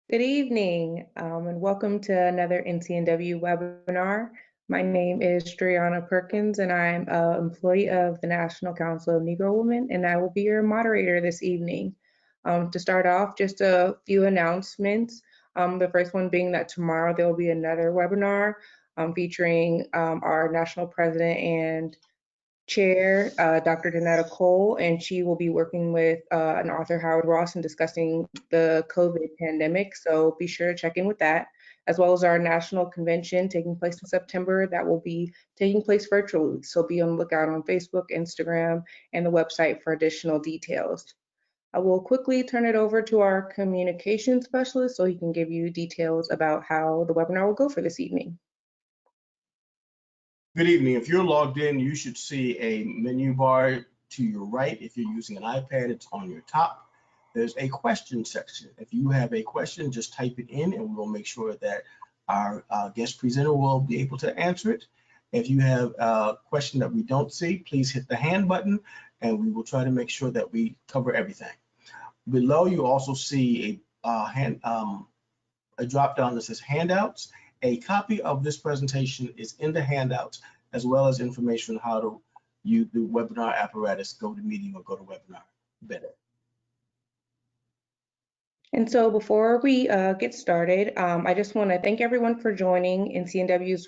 Good evening, and welcome to another NCNW webinar. My name is Driana Perkins, and I'm an employee of the National Council of Negro Women, and I will be your moderator this evening. To start off, just a few announcements. The first one being that tomorrow there will be another webinar featuring our national president and chair, Dr. Danetta Cole, and she will be working with an author, Howard Ross, and discussing the COVID pandemic. So be sure to check in with that, as well as our national convention taking place in September. That will be taking place virtually. So be on the lookout on Facebook, Instagram, and the website for additional details. I will quickly turn it over to our communication specialist so he can give you details about how the webinar will go for this evening. Good evening. If you're logged in, you should see a menu bar to your right. If you're using an iPad, it's on your top. There's a question section. If you have a question, just type it in and we'll make sure that our guest presenter will be able to answer it. If you have a question that we don't see, please hit the hand button and we will try to make sure that we cover everything. Below, you also see a drop down that says handouts. A copy of this presentation is in the handouts, as well as information on how to use the webinar apparatus, GoToMeeting or GoToWebinar better. And so before we get started, I just want to thank everyone for joining NCNW's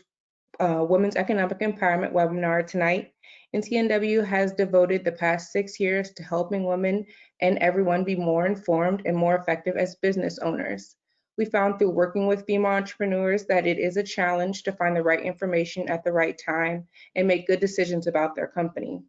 Women's Economic Empowerment webinar tonight. NCNW has devoted the past 6 years to helping women and everyone be more informed and more effective as business owners. We found through working with female entrepreneurs that it is a challenge to find the right information at the right time and make good decisions about their company.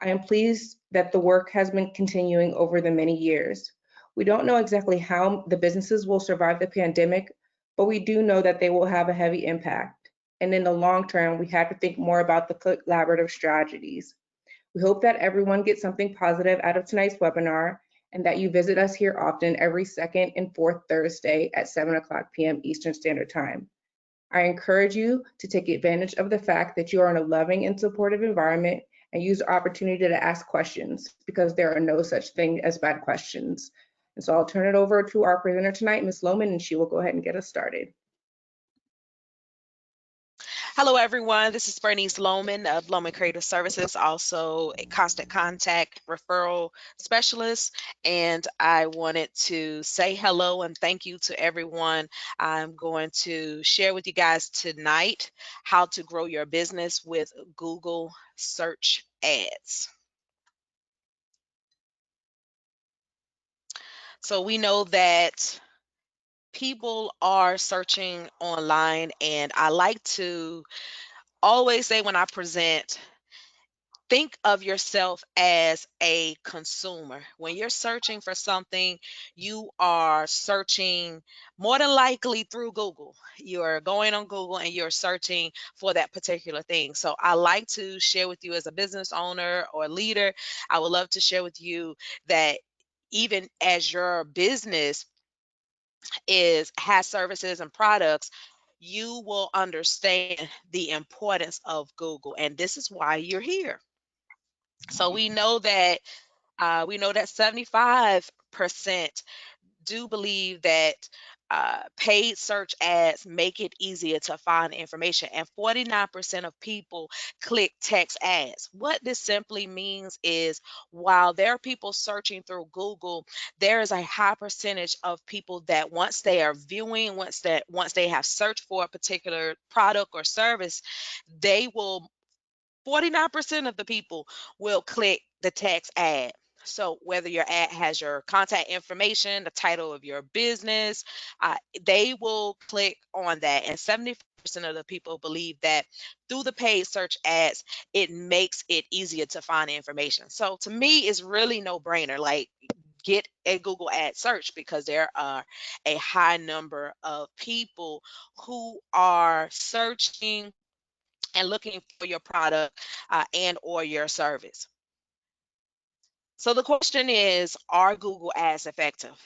I am pleased that the work has been continuing over the many years. We don't know exactly how the businesses will survive the pandemic, but we do know that they will have a heavy impact. And in the long term, we have to think more about the collaborative strategies. We hope that everyone gets something positive out of tonight's webinar and that you visit us here often every second and fourth Thursday at 7:00 p.m. Eastern Standard Time. I encourage you to take advantage of the fact that you are in a loving and supportive environment and use the opportunity to ask questions because there are no such thing as bad questions. And so I'll turn it over to our presenter tonight, Ms. Lohman, and she will go ahead and get us started. Hello, everyone. This is Bernice Lohman of Lohman Creative Services, also a constant contact referral specialist. And I wanted to say hello and thank you to everyone. I'm going to share with you guys tonight how to grow your business with Google search ads. So we know that people are searching online, and I like to always say when I present, think of yourself as a consumer. When you're searching for something, you are searching more than likely through Google. You're going on Google and you're searching for that particular thing. So I like to share with you as a business owner or leader, I would love to share with you that even as your business has services and products, you will understand the importance of Google. And this is why you're here. So we know that 75% do believe that paid search ads make it easier to find information, and 49% of people click text ads. What this simply means is while there are people searching through Google, there is a high percentage of people that once they are viewing, once they have searched for a particular product or service, they will 49% of the people will click the text ad. So whether your ad has your contact information, the title of your business, they will click on that. And 70% of the people believe that through the paid search ads, it makes it easier to find information. So to me, it's really no brainer. Like, get a Google ad search because there are a high number of people who are searching and looking for your product and or your service. So the question is, are Google ads effective?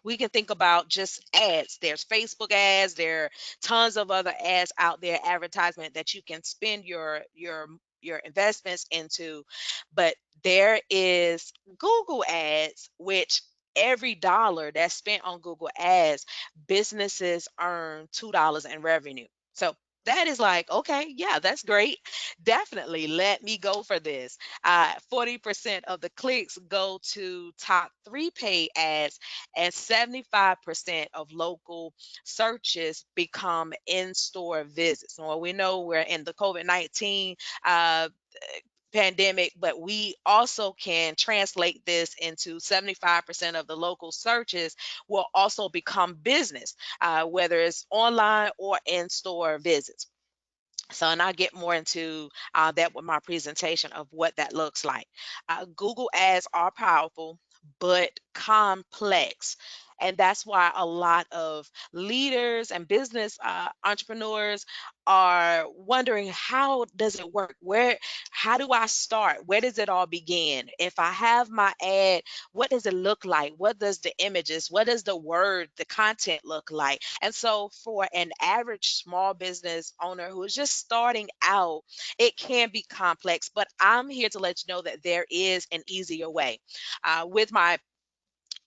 We can think about just ads. There's Facebook ads. There are tons of other ads out there, advertisement that you can spend your investments into. But there is Google ads, which every dollar that's spent on Google Ads, businesses earn $2 in revenue. So that is like, okay, yeah, that's great. Definitely let me go for this. 40% of the clicks go to top three paid ads, and 75% of local searches become in-store visits. Well, we know we're in the COVID-19 uh, pandemic, but we also can translate this into 75% of the local searches will also become business, whether it's online or in-store visits. So, and I'll get more into that with my presentation of what that looks like. Google Ads are powerful, but complex. And that's why a lot of leaders and business entrepreneurs are wondering, how does it work? How do I start? Where does it all begin? If I have my ad, what does it look like? What does the images, what does the content look like? And so for an average small business owner who is just starting out, it can be complex, but I'm here to let you know that there is an easier way. With my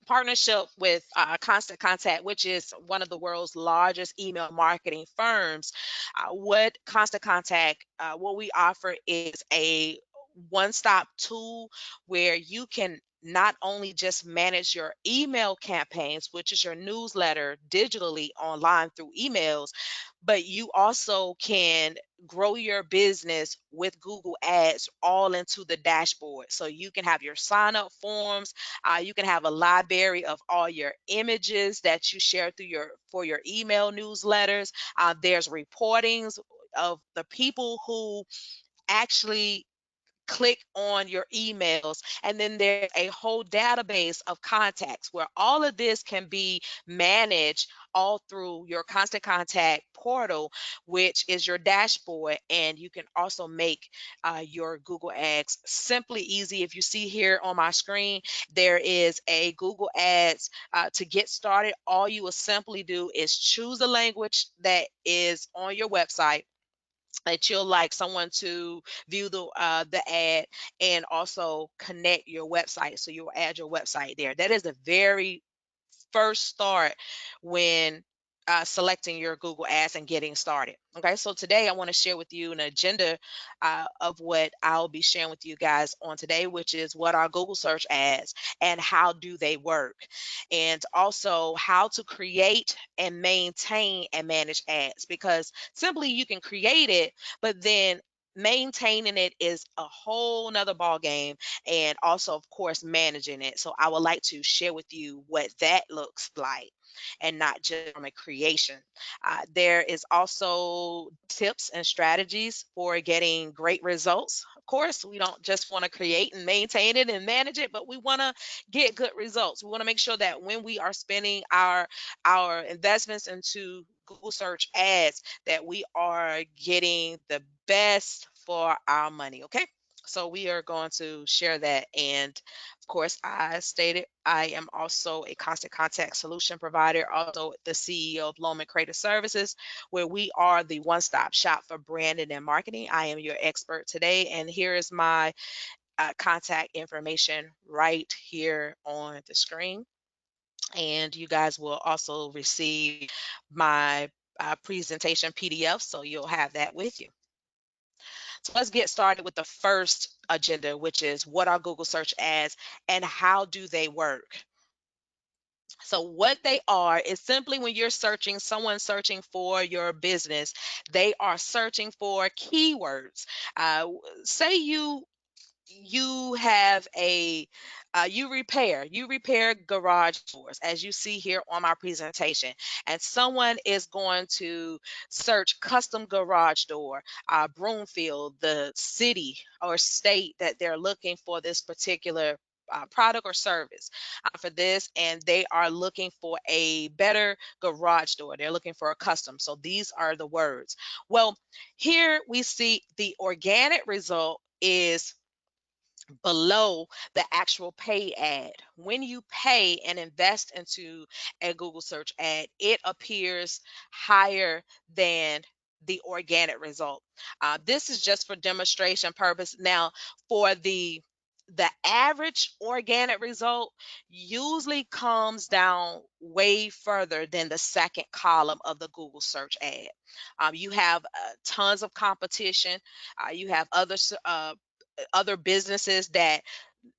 partnership with Constant Contact, which is one of the world's largest email marketing firms. What Constant Contact, what we offer is a one-stop tool where you can not only just manage your email campaigns, which is your newsletter digitally online through emails, but you also can grow your business with Google Ads all into the dashboard. So you can have your sign up forms, you can have a library of all your images that you share through your email newsletters. There's reportings of the people who actually click on your emails, and then there's a whole database of contacts where all of this can be managed all through your Constant Contact portal, which is your dashboard. And you can also make your Google Ads simply easy. If you see here on my screen, there is a Google Ads to get started. All you will simply do is choose a language that is on your website that you'll like someone to view the ad, and also connect your website. So you'll add your website there. That is the very first start when selecting your Google Ads and getting started. Okay, so today I want to share with you an agenda of what I'll be sharing with you guys on today, which is what are Google search ads and how do they work, and also how to create and maintain and manage ads, because simply you can create it, but then maintaining it is a whole nother ball game, and also of course managing it. So I would like to share with you what that looks like, and not just from a creation. There is also tips and strategies for getting great results. Of course, we don't just want to create and maintain it and manage it, but we want to get good results. We want to make sure that when we are spending our investments into Google search ads, that we are getting the best for our money. Okay, so we are going to share that. And of course, I stated I am also a Constant Contact solution provider, also the CEO of Loman Creative Services, where we are the one-stop shop for branding and marketing. I am your expert today, and here is my contact information right here on the screen. And you guys will also receive my presentation PDF, so you'll have that with you. So let's get started with the first agenda, which is what are Google search ads and how do they work? So what they are is simply when you're searching, someone searching for your business, they are searching for keywords. Say you have a you repair garage doors, as you see here on my presentation, and someone is going to search custom garage door, Broomfield, the city or state that they're looking for this particular product or service for this, and they are looking for a better garage door. They're looking for a custom. So these are the words. Well, here we see the organic result is below the actual pay ad. When you pay and invest into a Google search ad, it appears higher than the organic result. This is just for demonstration purpose. Now, for the the average organic result usually comes down way further than the second column of the Google search ad. You have tons of competition. You have other businesses that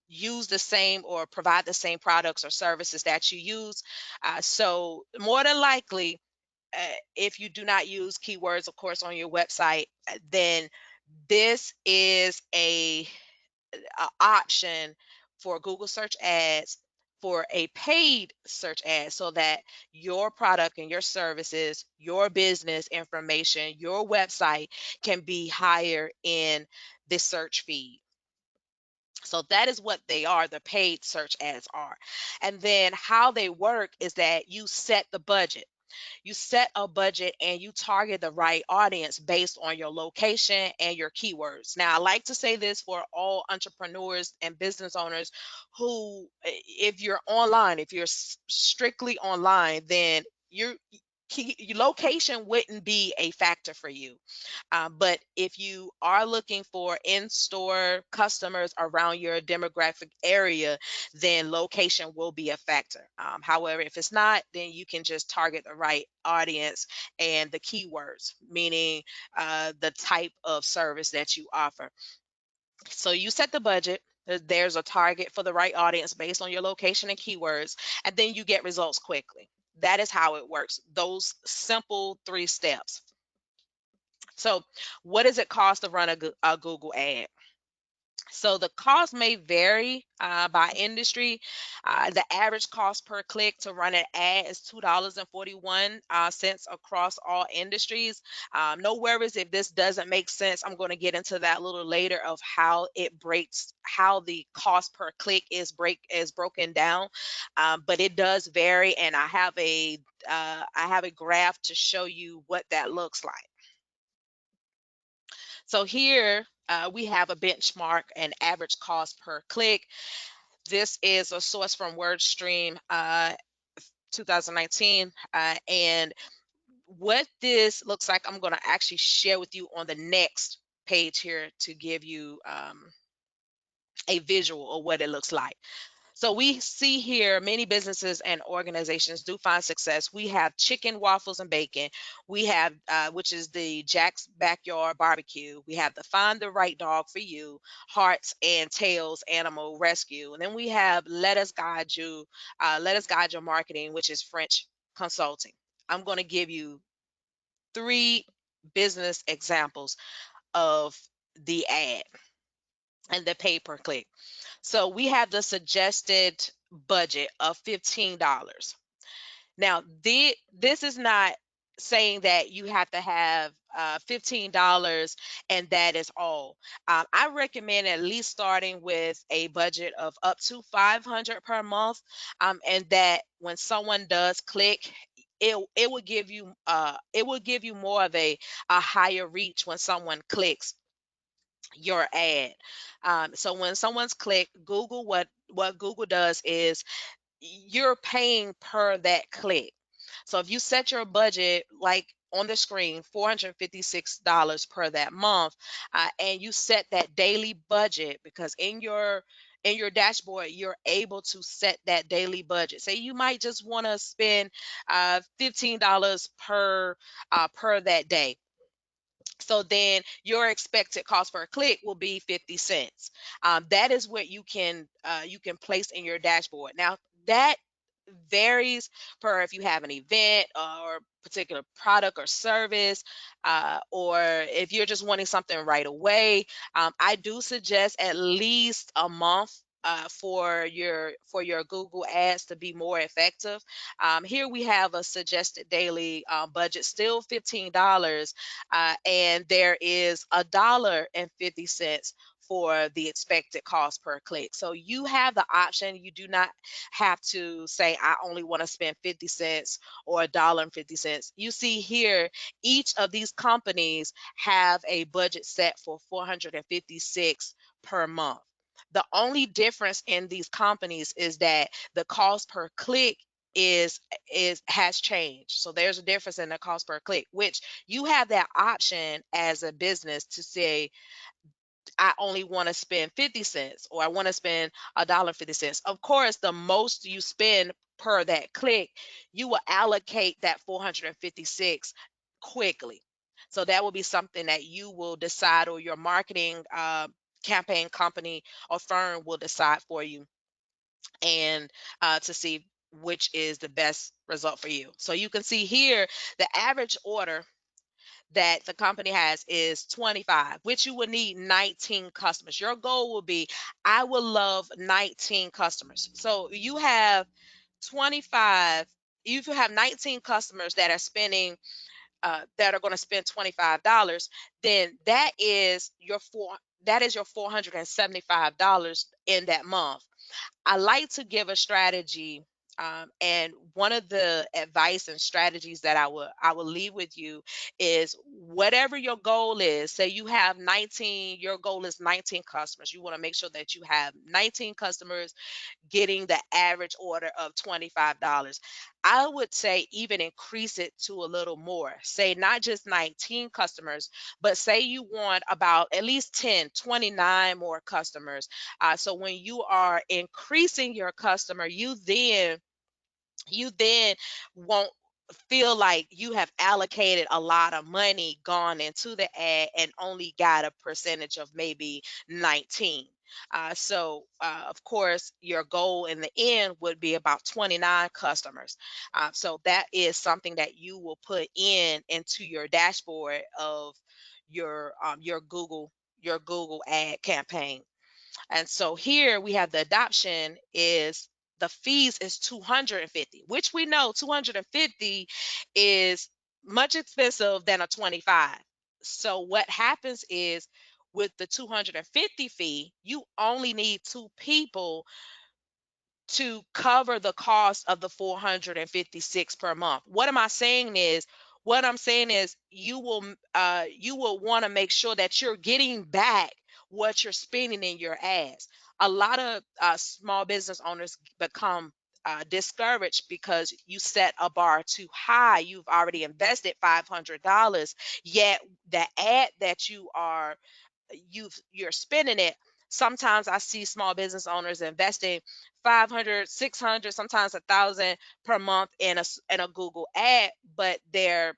use the same or provide the same products or services that you use. So more than likely, if you do not use keywords, of course, on your website, then this is a option for Google search ads, for a paid search ad, so that your product and your services, your business information, your website can be higher in the search feed. So that is what they are, the paid search ads are. And then how they work is that you set the budget. You set a budget and you target the right audience based on your location and your keywords. Now, I like to say this for all entrepreneurs and business owners who, if you're online, if you're strictly online, then your location wouldn't be a factor for you. But if you are looking for in-store customers around your demographic area, then location will be a factor. However, if it's not, then you can just target the right audience and the keywords, meaning the type of service that you offer. So you set the budget. There's a target for the right audience based on your location and keywords, and then you get results quickly. That is how it works. Those simple 3 steps. So, what does it cost to run a Google ad? So the cost may vary by industry. The average cost per click to run an ad is $2.41 across all industries. No worries if this doesn't make sense. I'm going to get into that a little later of how it breaks, how the cost per click is broken down. But it does vary, and I have a graph to show you what that looks like. So here we have a benchmark and average cost per click. This is a source from WordStream 2019. And what this looks like, I'm going to actually share with you on the next page here to give you a visual of what it looks like. So we see here many businesses and organizations do find success. We have chicken, waffles, and bacon. We have, which is the Jack's Backyard Barbecue. We have the Find the Right Dog for You, Hearts and Tails Animal Rescue. And then we have Let Us Guide You, Let Us Guide Your Marketing, which is French consulting. I'm going to give you 3 business examples of the ad and the pay per click. So we have the suggested budget of $15. Now, this is not saying that you have to have $15 and that is all. I recommend at least starting with a budget of up to $500 per month, and that when someone does click, it will give you more of a higher reach when someone clicks your ad. So when someone's clicked Google, what Google does is you're paying per that click. So if you set your budget like on the screen, $456 per that month, and you set that daily budget, because in your dashboard you're able to set that daily budget. Say you might just want to spend $15 per that day. So then your expected cost per click will be 50 cents. That is what you can place in your dashboard. Now that varies per if you have an event or particular product or service, or if you're just wanting something right away. I do suggest at least a month for your Google ads to be more effective. Here we have a suggested daily budget, still $15, and there is $1.50 for the expected cost per click. So you have the option. You do not have to say, I only want to spend 50 cents or $1.50. You see here, each of these companies have a budget set for 456 per month. The only difference in these companies is that the cost per click has changed. So there's a difference in the cost per click, which you have that option as a business to say, I only want to spend 50 cents, or I want to spend $1.50. Of course, the most you spend per that click, you will allocate that 456 quickly. So that will be something that you will decide, or your marketing campaign company or firm will decide for you, and to see which is the best result for you. So you can see here the average order that the company has is 25, which you will need 19 customers. Your goal will be, I will love 19 customers. So you have 25, if you have 19 customers that are spending that are going to spend $25, then that is your $475 in that month. I like to give a strategy, and one of the advice and strategies that I will leave with you is, whatever your goal is. Say you have 19, your goal is 19 customers. You want to make sure that you have 19 customers getting the average order of $25. I would say even increase it to a little more. Say not just 19 customers, but say you want about at least 10, 29 more customers. So when you are increasing your customer, you then won't feel like you have allocated a lot of money gone into the ad and only got a percentage of maybe 19. Of course, your goal in the end would be about 29 customers. So that is something that you will put into your dashboard of your Google ad campaign. And so here we have the adoption is, the fees is 250, which we know 250 is much expensive than a 25. So what happens is, with the 250 fee, you only need two people to cover the cost of the 456 per month. What I'm saying is you will want to make sure that you're getting back what you're spending in your ads. A lot of small business owners become discouraged because you set a bar too high. You've already invested $500, yet the ad that you're spending it. Sometimes I see small business owners investing 500, 600, sometimes 1,000 per month in a Google ad, but their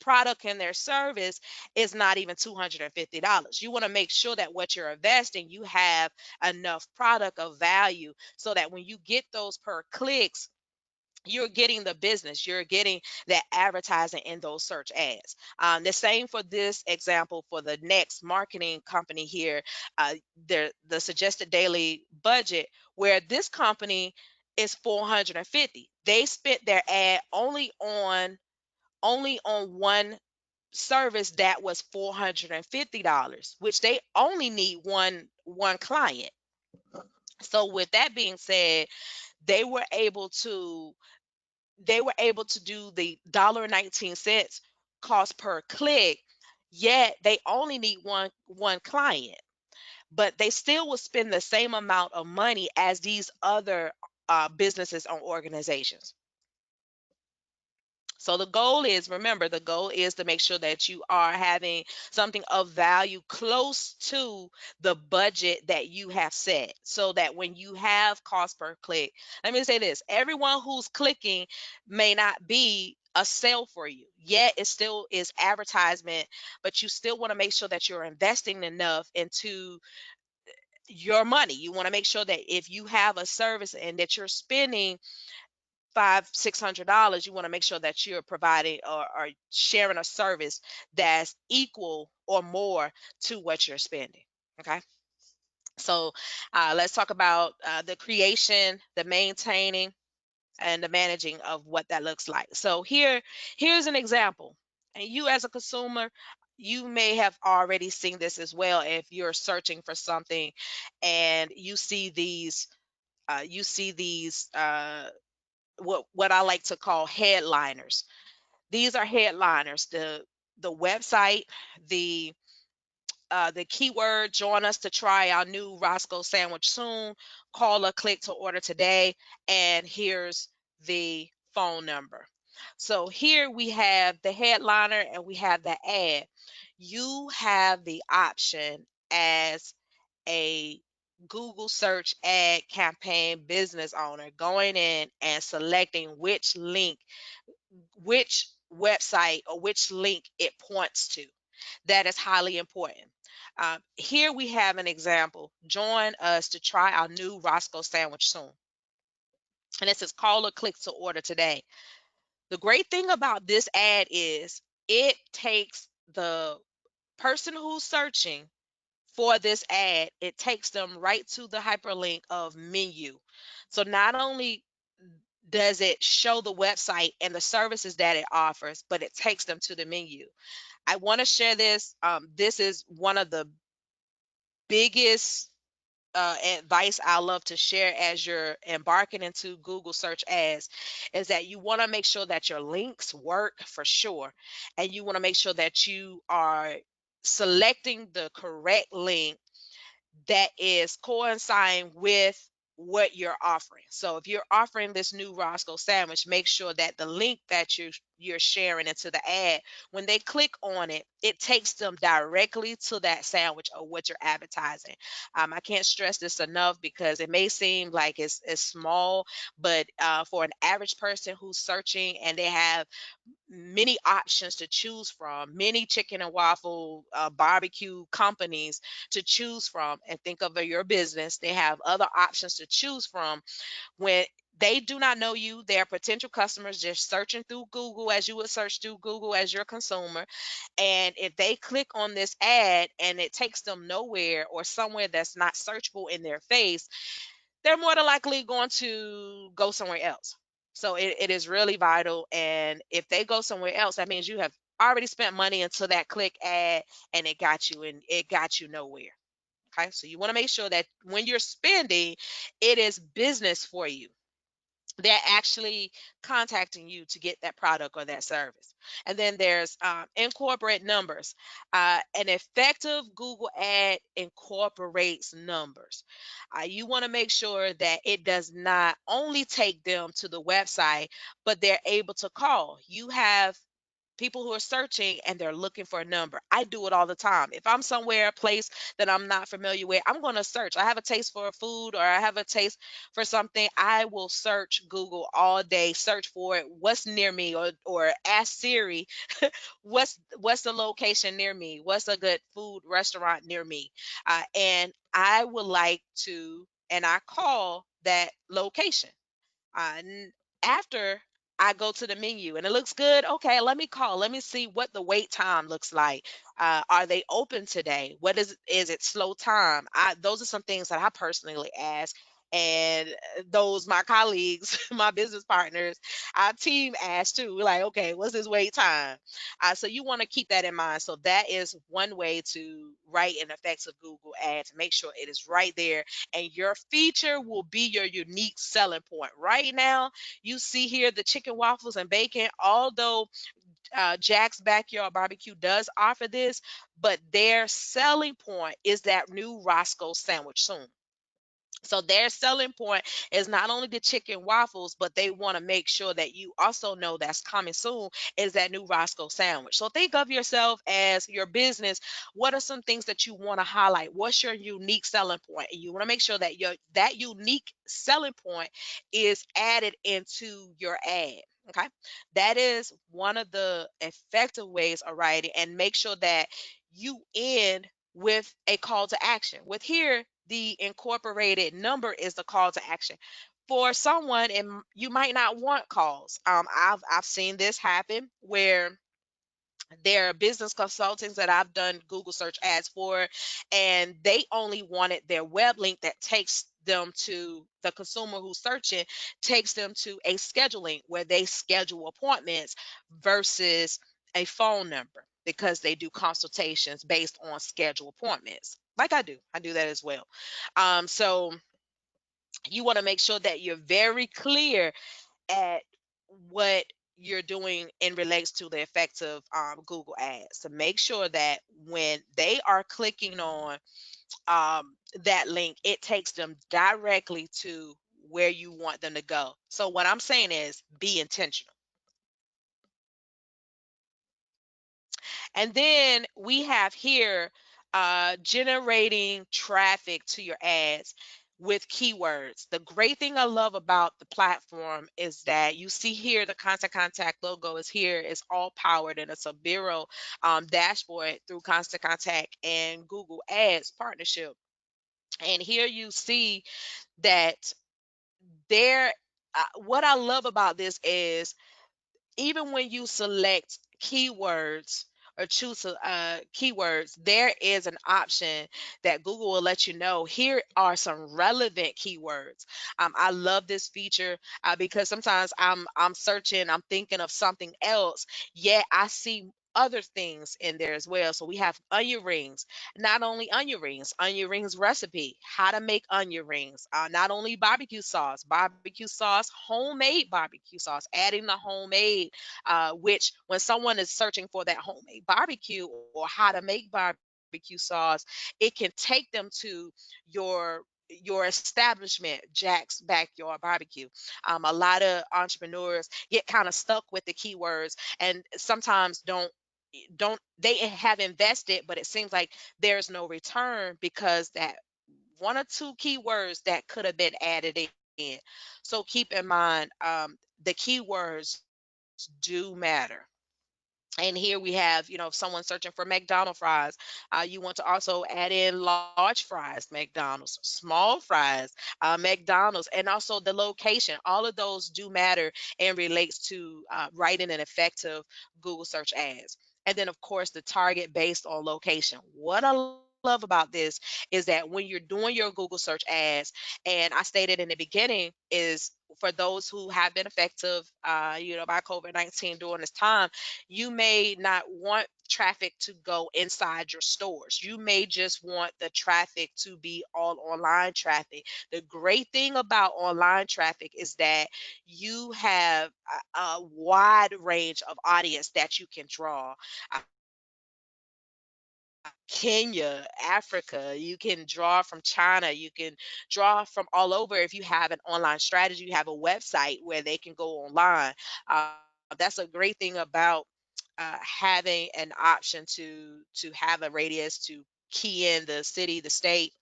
product and their service is not even $250. You want to make sure that what you're investing, you have enough product of value, so that when you get those per clicks, you're getting the business, you're getting that advertising in those search ads. The same for this example for the next marketing company here, uh, the suggested daily budget, where this company is 450. They spent their ad only on one service that was $450, which they only need one client. So with that being said, they were able to do the $1.19 cost per click, yet they only need one client, but they still will spend the same amount of money as these other businesses or organizations. So remember, the goal is to make sure that you are having something of value close to the budget that you have set, so that when you have cost per click, let me say this, everyone who's clicking may not be a sale for you, yet it still is advertisement, but you still want to make sure that you're investing enough into your money. You want to make sure that if you have a service and that you're spending $500-600, you want to make sure that you're providing or sharing a service that's equal or more to what you're spending. Okay. So let's talk about the creation, the maintaining, and the managing of what that looks like. So here's an example. And you as a consumer, you may have already seen this as well. If you're searching for something and you see these what I like to call headliners. These are headliners. The website, the keyword, join us to try our new Roscoe sandwich soon. Call or click to order today. And here's the phone number. So here we have the headliner and we have the ad. You have the option as a Google search ad campaign business owner, going in and selecting which link, which website, or which link it points to. That is highly important. Here we have an example. Join us to try our new Roscoe sandwich soon. And it says call or click to order today. The great thing about this ad is it takes the person who's searching for this ad, it takes them right to the hyperlink of menu. So not only does it show the website and the services that it offers, but it takes them to the menu. I want to share this. This is one of the biggest advice I love to share as you're embarking into Google search ads, is that you want to make sure that your links work for sure. And you want to make sure that you are selecting the correct link that is coinciding with what you're offering. So if you're offering this new Roscoe sandwich, make sure that the link that you're sharing into the ad, when they click on it, it takes them directly to that sandwich or what you're advertising. I can't stress this enough because it may seem like it's small, but for an average person who's searching and they have many options to choose from, many chicken and waffle barbecue companies to choose from, and think of your business, they have other options to choose from. When they do not know you, they are potential customers just searching through Google as you would search through Google as your consumer. And if they click on this ad and it takes them nowhere or somewhere that's not searchable in their face, they're more than likely going to go somewhere else. So it is really vital. And if they go somewhere else, that means you have already spent money into that click ad and it got you nowhere. Okay. So you want to make sure that when you're spending, it is business for you. They're actually contacting you to get that product or that service. And then there's incorporate numbers. An effective Google ad incorporates numbers. You want to make sure that it does not only take them to the website, but they're able to call. You have people who are searching and they're looking for a number. I do it all the time. If I'm somewhere, a place that I'm not familiar with, I'm going to search. I have a taste for food or I have a taste for something. I will search Google all day, search for it, what's near me, or ask Siri, what's the location near me? What's a good food restaurant near me? And I would like to, and I call that location. After I go to the menu and it looks good, okay, let me call. Let me see what the wait time looks like. Are they open today? What is it slow time? Those are some things that I personally ask. And those my colleagues, my business partners, our team ask too. We're like, okay, what's this wait time? So you want to keep that in mind. So that is one way to write an effective Google ad to make sure it is right there, and your feature will be your unique selling point. Right now, you see here the chicken waffles and bacon, although Jack's Backyard Barbecue does offer this, but their selling point is that new Roscoe sandwich soon. So their selling point is not only the chicken waffles, but they want to make sure that you also know that's coming soon is that new Roscoe sandwich. So think of yourself as your business. What are some things that you want to highlight? What's your unique selling point? And you want to make sure that that unique selling point is added into your ad. Okay. That is one of the effective ways of writing, and make sure that you end with a call to action. With here, the incorporated number is the call to action. For someone, and you might not want calls. I've seen this happen where there are business consultants that I've done Google search ads for, and they only wanted their web link that takes them to the consumer who's searching, takes them to a scheduling where they schedule appointments versus a phone number, because they do consultations based on schedule appointments. Like I do that as well. So you want to make sure that you're very clear at what you're doing in relates to the effective Google ads, to make sure that when they are clicking on that link, it takes them directly to where you want them to go. So what I'm saying is be intentional. And then we have here generating traffic to your ads with keywords. The great thing I love about the platform is that you see here the Constant Contact logo is here. It's all powered, and it's a bureau dashboard through Constant Contact and Google Ads partnership. And here you see that there, what I love about this is even when you select keywords or choose keywords, there is an option that Google will let you know here are some relevant keywords. I love this feature because sometimes I'm searching, I'm thinking of something else, yet I see other things in there as well. So we have onion rings, not only onion rings recipe, how to make onion rings, not only barbecue sauce, homemade barbecue sauce, adding the homemade, which when someone is searching for that homemade barbecue or how to make barbecue sauce, it can take them to your establishment, Jack's Backyard Barbecue. A lot of entrepreneurs get kind of stuck with the keywords and sometimes don't they have invested, but it seems like there's no return because that one or two keywords that could have been added in. So keep in mind, the keywords do matter. And here we have, if someone's searching for McDonald's fries, you want to also add in large fries, McDonald's, small fries, McDonald's, and also the location. All of those do matter and relates to writing an effective Google search ads. And then, of course, the target based on location. What I love about this is that when you're doing your Google search ads, and I stated in the beginning, is for those who have been affected, by COVID-19 during this time, you may not want traffic to go inside your stores. You may just want the traffic to be all online traffic. The great thing about online traffic is that you have a wide range of audience that you can draw. Kenya, Africa, you can draw from China, you can draw from all over. If you have an online strategy, you have a website where they can go online. That's a great thing about having an option to have a radius to key in the city, the state.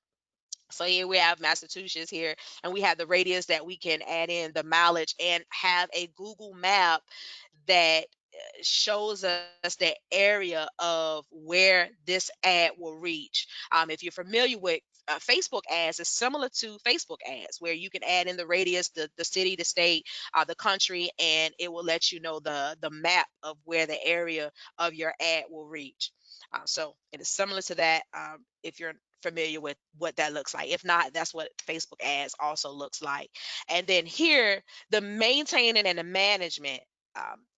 So here we have Massachusetts here, and we have the radius that we can add in the mileage and have a Google map that shows us the area of where this ad will reach. If you're familiar with Facebook ads, it's similar to Facebook ads where you can add in the radius, the city, the state, the country, and it will let you know the map of where the area of your ad will reach. So it is similar to that. If you're familiar with what that looks like. If not, that's what Facebook ads also looks like. And then here, the maintaining and the management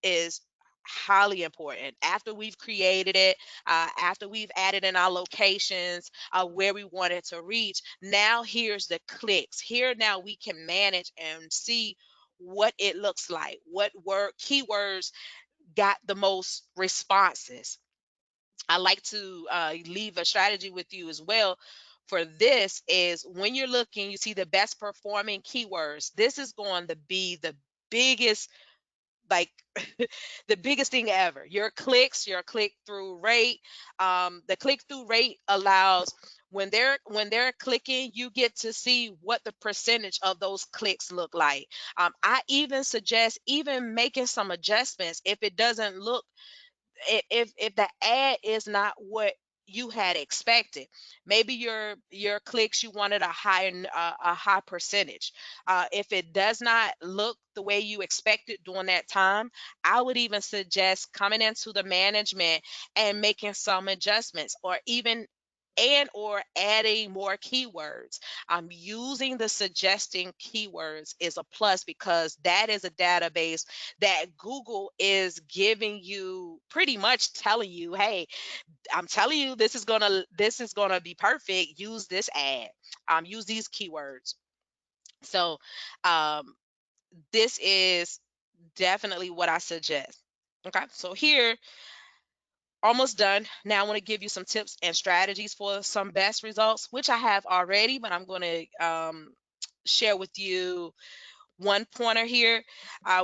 is highly important. After we've created it, after we've added in our locations, where we want it to reach, now here's the clicks. Here now we can manage and see what it looks like, what word keywords got the most responses. I like to leave a strategy with you as well for this is when you're looking, you see the best performing keywords. This is going to be the biggest, like the biggest thing ever. Your clicks, your click through rate. The click through rate allows when they're clicking, you get to see what the percentage of those clicks look like. I even suggest even making some adjustments if it doesn't look if the ad is not what you had expected. Maybe your clicks, you wanted a high percentage. If it does not look the way you expected during that time, I would even suggest coming into the management and making some adjustments, or even and or adding more keywords. Using the suggesting keywords is a plus because that is a database that Google is giving you, pretty much telling you, hey, I'm telling you this is gonna be perfect. Use this ad. Use these keywords. So um, this is definitely what I suggest. Okay, so here, almost done. Now I want to give you some tips and strategies for some best results, which I have already, but I'm going to share with you one pointer here.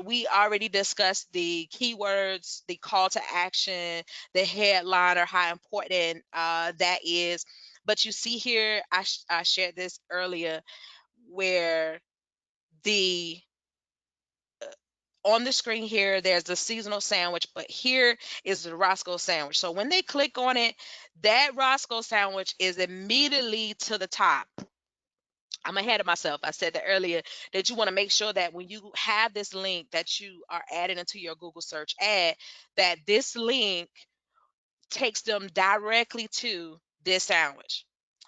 We already discussed the keywords, the call to action, the headliner, how important that is. But you see here, I shared this earlier, where the on the screen here, there's the seasonal sandwich, but here is the Roscoe sandwich. So when they click on it, that Roscoe sandwich is immediately to the top. I'm ahead of myself. I said that earlier, that you want to make sure that when you have this link that you are adding into your Google search ad, that this link takes them directly to this sandwich,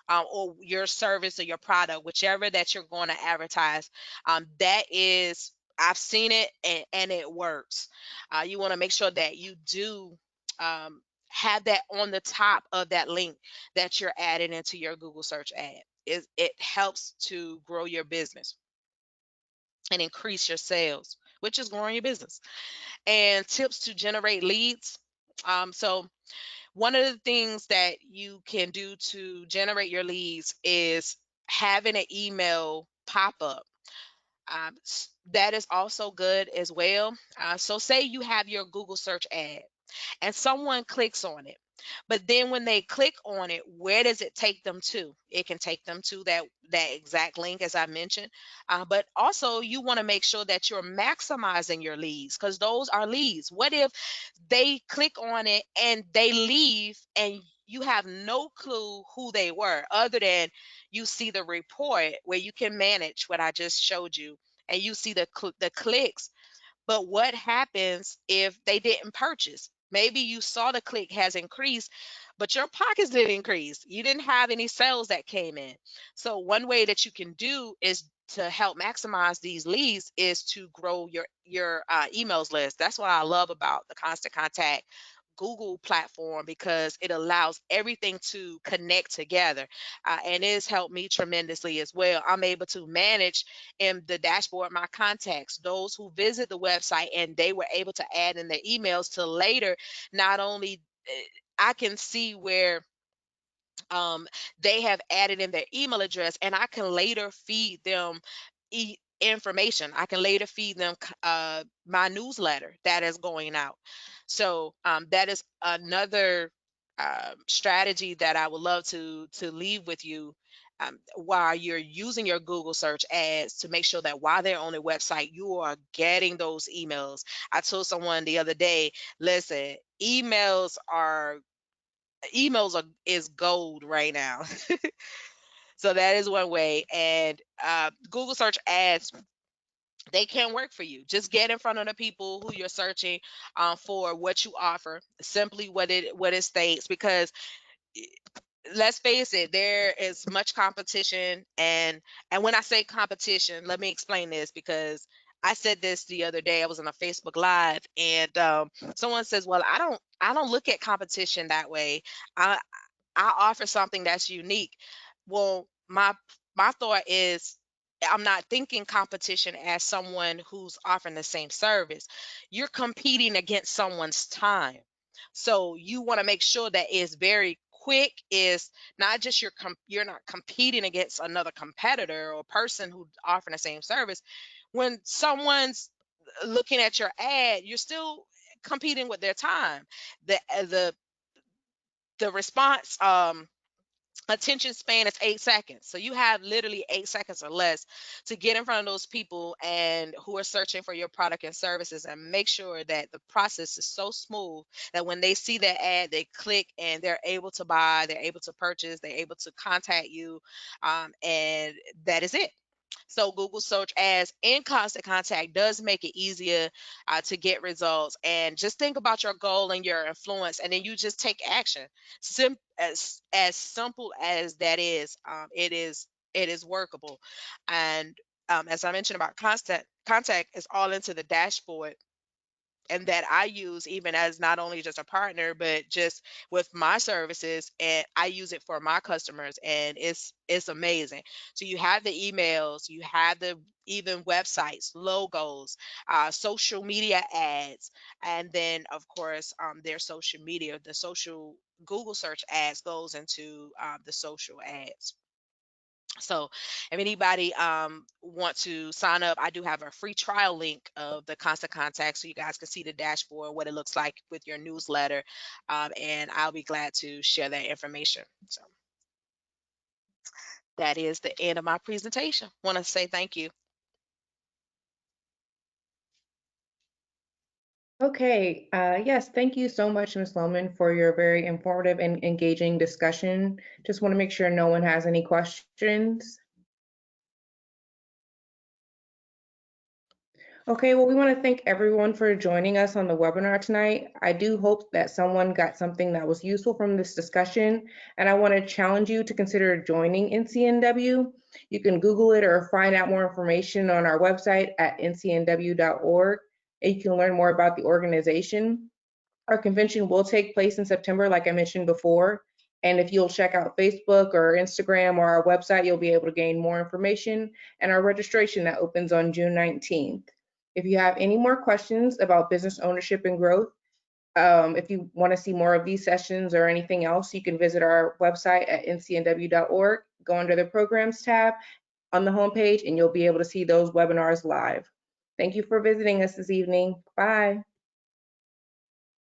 or your service or your product, whichever that you're going to advertise. That is, I've seen it, and it works. You want to make sure that you do have that on the top of that link that you're adding into your Google search ad. It helps to grow your business and increase your sales, which is growing your business. And tips to generate leads. So one of the things that you can do to generate your leads is having an email pop up. That is also good as well. So say you have your Google search ad and someone clicks on it. But then when they click on it, where does it take them to? It can take them to that exact link as I mentioned. But also you want to make sure that you're maximizing your leads, because those are leads. What if they click on it and they leave and you have no clue who they were, other than you see the report where you can manage what I just showed you, and you see the clicks. But what happens if they didn't purchase? Maybe you saw the click has increased, but your pockets didn't increase. You didn't have any sales that came in. So one way that you can do is to help maximize these leads is to grow your emails list. That's what I love about the Constant Contact Google platform, because it allows everything to connect together, and it's helped me tremendously as well. I'm able to manage in the dashboard my contacts, those who visit the website and they were able to add in their emails to later. Not only I can see where um, they have added in their email address, and I can later feed them information. I can later feed them my newsletter that is going out. So that is another strategy that I would love to leave with you, while you're using your Google search ads, to make sure that while they're on their website, you are getting those emails. I told someone the other day, listen, emails are is gold right now. So that is one way. And Google search ads, they can work for you. Just get in front of the people who you're searching for what you offer, simply what it states. Because let's face it, there is much competition. And when I say competition, let me explain this, because I said this the other day. I was on a Facebook Live, and someone says, well, I don't look at competition that way. I offer something that's unique. Well, my thought is, I'm not thinking competition as someone who's offering the same service. You're competing against someone's time. So you want to make sure that it's very quick, is not just you're not competing against another competitor or person who's offering the same service. When someone's looking at your ad, you're still competing with their time. The response attention span is 8 seconds. So you have literally 8 seconds or less to get in front of those people and who are searching for your product and services, and make sure that the process is so smooth that when they see that ad, they click and they're able to buy, they're able to purchase, they're able to contact you, and that is it. So Google search ads in Constant Contact does make it easier to get results. And just think about your goal and your influence, and then you just take action. As simple as that is, it is workable. And as I mentioned about Constant Contact, is all into the dashboard, and that I use even as not only just a partner, but just with my services, and I use it for my customers, and it's amazing. So you have the emails, you have the even websites, logos, social media ads, and then of course their social media, the social Google search ads goes into the social ads. So if anybody want to sign up, I do have a free trial link of the Constant Contact so you guys can see the dashboard, what it looks like with your newsletter, and I'll be glad to share that information. So that is the end of my presentation. Want to say thank you. Okay, yes, thank you so much, Ms. Lohman, for your very informative and engaging discussion. Just want to make sure no one has any questions. Okay, well, we want to thank everyone for joining us on the webinar tonight. I do hope that someone got something that was useful from this discussion, and I want to challenge you to consider joining NCNW. You can Google it or find out more information on our website at ncnw.org, and you can learn more about the organization. Our convention will take place in September, like I mentioned before, and if you'll check out Facebook or Instagram or our website, you'll be able to gain more information, and our registration that opens on June 19th. If you have any more questions about business ownership and growth, if you want to see more of these sessions or anything else, you can visit our website at ncnw.org, go under the programs tab on the homepage, and you'll be able to see those webinars live. Thank you for visiting us this evening. Bye.